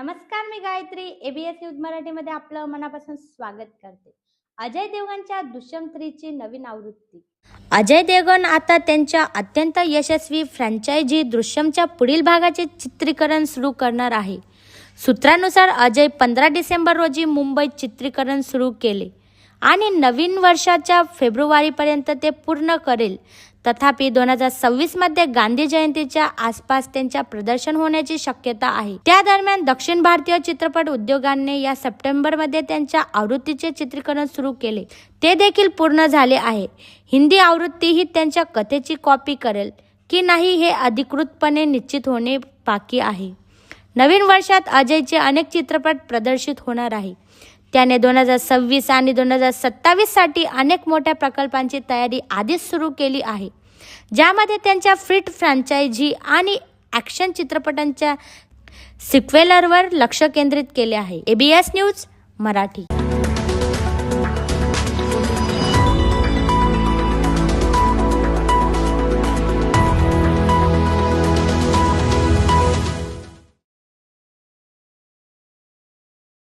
नमस्कार, मी Gayatri. ABS news मराठीमध्ये आपलं मनापासून स्वागत करते. अजय देवगणच्या दृश्यम 3ची नवीन आवृत्ती. अजय देवगण आता त्यांच्या अत्यंत यशस्वी फ्रँचायझी दृश्यमच्या पुढील भागाचे चित्रीकरण सुरू करणार आहे. सूत्रानुसार अजय 15 डिसेंबर रोजी मुंबईत चित्रीकरण सुरू केले आणि नवीन वर्षाच्या फेब्रुवारीपर्यंत ते पूर्ण करेल. तथापि 2026 मध्ये गांधी जयंतीच्या आसपास त्यांच्या प्रदर्शन होण्याची शक्यता आहे. त्या दरम्यान दक्षिण भारतीय चित्रपट उद्योगाने या सप्टेंबरमध्ये त्यांच्या आवृत्तीचे चित्रीकरण सुरू केले. ते देखील पूर्ण झाले आहे. हिंदी आवृत्ती ही त्यांच्या कथेची कॉपी करेल की नाही हे अधिकृतपणे निश्चित होणे बाकी आहे. नवीन वर्षात अजयचे अनेक चित्रपट प्रदर्शित होणार आहे. त्याने 2026 आणि 2027 साठी अनेक मोठ्या प्रकल्पांची तयारी आधीच सुरू केली आहे, ज्यामध्ये त्यांच्या फिट फ्रँचायझी आणि ॲक्शन चित्रपटांच्या सिक्वेलवर लक्ष केंद्रित केले आहे. ABS news Marathi.